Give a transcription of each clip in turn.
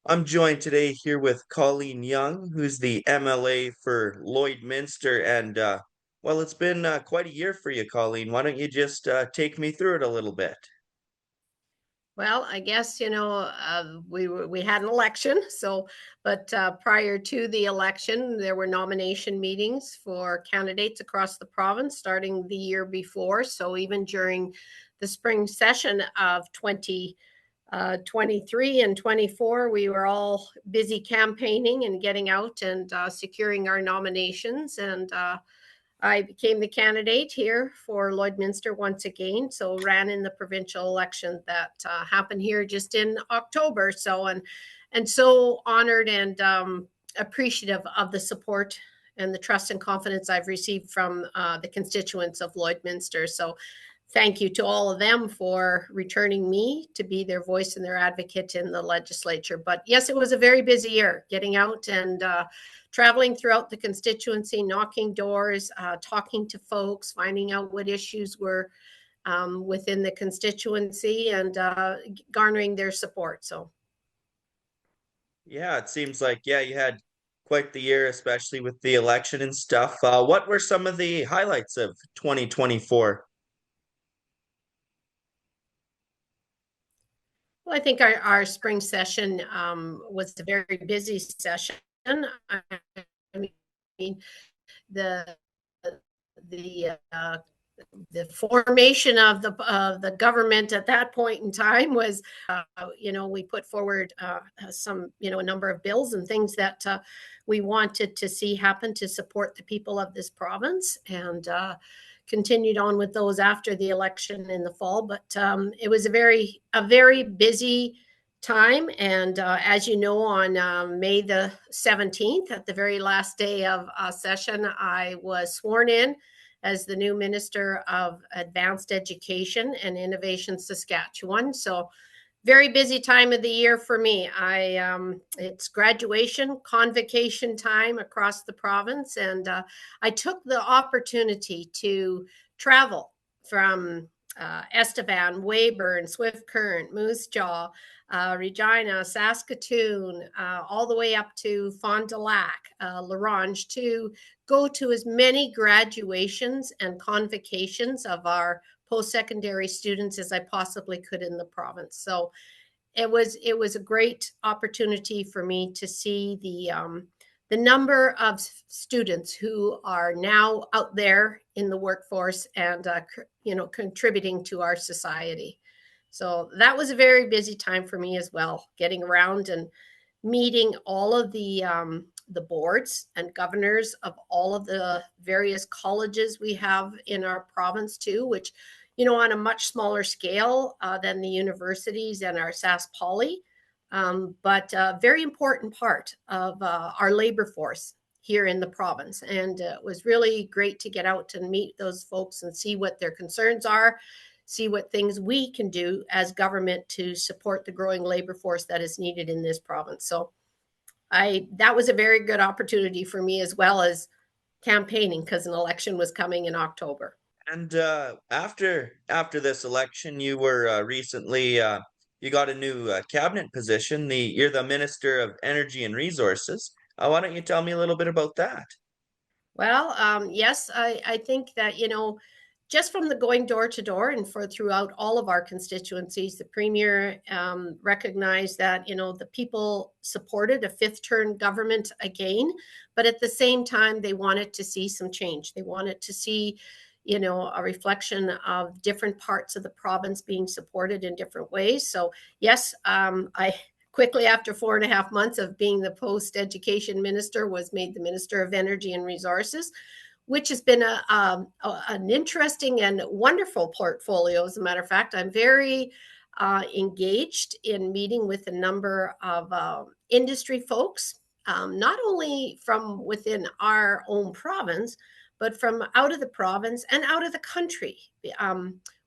I'm joined today here with Colleen Young, who's the MLA for Lloydminster. Well, it's been quite a year for you, Colleen. Why don't you just take me through it a little bit? Well, I guess we had an election, but prior to the election, there were nomination meetings for candidates across the province starting the year before. So even during the spring session of 2023 and 24, we were all busy campaigning and getting out and securing our nominations. And I became the candidate here for Lloydminster once again. So ran in the provincial election that happened here just in October. And so honored and appreciative of the support and the trust and confidence I've received from the constituents of Lloydminster. So thank you to all of them for returning me to be their voice and their advocate in the legislature. But yes, it was a very busy year getting out and traveling throughout the constituency, knocking doors, talking to folks, finding out what issues were within the constituency and garnering their support. So Yeah, it seems like, yeah, you had quite the year, especially with the election and stuff. What were some of the highlights of 2024? well, I think our spring session was a very busy session. I mean, the the the formation of the government at that point in time was, we put forward a number of bills and things that we wanted to see happen to support the people of this province, and continued on with those after the election in the fall. But it was a very busy time, and as you know, on May the 17th, at the very last day of session, I was sworn in as the new Minister of Advanced Education and Innovation Saskatchewan. So very busy time of the year for me. It's graduation, convocation time across the province, and I took the opportunity to travel from Estevan, Weyburn, Swift Current, Moose Jaw, Regina, Saskatoon, all the way up to Fond du Lac, La Ronge, to go to as many graduations and convocations of our post-secondary students as I possibly could in the province. So it was a great opportunity for me to see the number of students who are now out there in the workforce and contributing to our society. So that was a very busy time for me as well, getting around and meeting all of the boards and governors of all of the various colleges we have in our province too, which, on a much smaller scale than the universities and our SAS Poly, but a very important part of our labor force here in the province. And it was really great to get out and meet those folks and see what their concerns are, see what things we can do as government to support the growing labor force that is needed in this province. So that was a very good opportunity for me, as well as campaigning, because an election was coming in October. And after this election, you were recently you got a new cabinet position. You're the Minister of Energy and Resources. Why don't you tell me a little bit about that? Well, yes, I think that, just from the going door to door and for throughout all of our constituencies, the Premier recognized that, the people supported a fifth term government again, but at the same time, they wanted to see some change. They wanted to see, a reflection of different parts of the province being supported in different ways. So yes, I quickly, after 4.5 months of being the post education minister, was made the Minister of Energy and Resources, which has been an interesting and wonderful portfolio. As a matter of fact, I'm very engaged in meeting with a number of industry folks, not only from within our own province, but from out of the province and out of the country.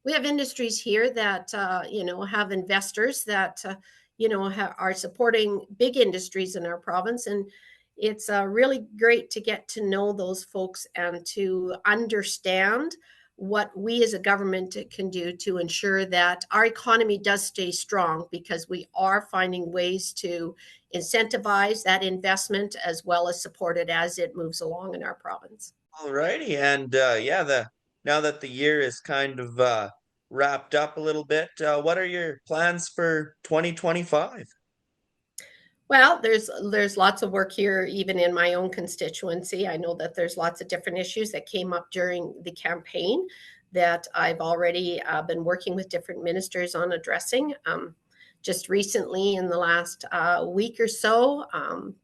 We have industries here that, have investors that, are supporting big industries in our province. And it's really great to get to know those folks and to understand what we as a government can do to ensure that our economy does stay strong, because we are finding ways to incentivize that investment as well as support it as it moves along in our province. Alrighty, and yeah, the now that the year is kind of wrapped up a little bit, what are your plans for 2025? Well, there's lots of work here, even in my own constituency. I know that there's lots of different issues that came up during the campaign that I've already been working with different ministers on addressing. Just recently, in the last week or so,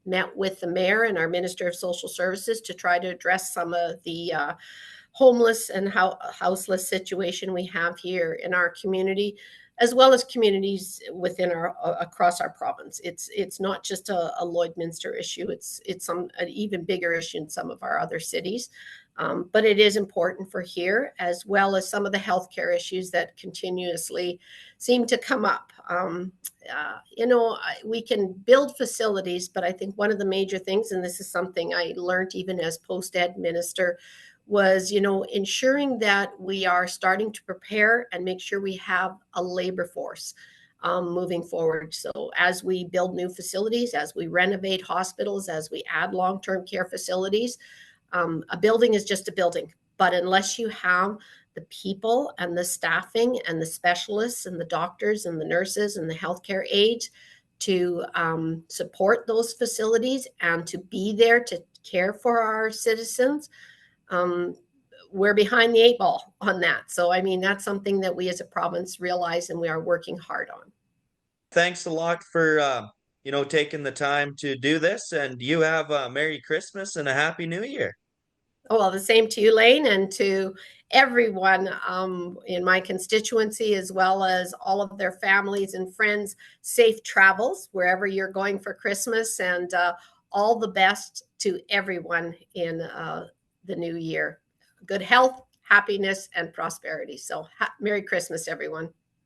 met with the mayor and our Minister of Social Services to try to address some of the homeless and houseless situation we have here in our community, as well as communities within our across our province. It's not just a Lloydminster issue. It's an even bigger issue in some of our other cities. But it is important for here, as well as some of the healthcare issues that continuously seem to come up. We can build facilities, but I think one of the major things, and this is something I learned even as post-ed minister, was ensuring that we are starting to prepare and make sure we have a labor force moving forward. So as we build new facilities, as we renovate hospitals, as we add long-term care facilities, a building is just a building. But unless you have the people and the staffing and the specialists and the doctors and the nurses and the healthcare aides to support those facilities and to be there to care for our citizens, we're behind the eight ball on that. So, I mean, that's something that we as a province realize and we are working hard on. Thanks a lot for taking the time to do this, and you have a Merry Christmas and a Happy New Year. Oh, well, the same to you, Lane, and to everyone in my constituency, as well as all of their families and friends. Safe travels wherever you're going for Christmas, and all the best to everyone in the new year. Good health, happiness, and prosperity. So, Merry Christmas, everyone.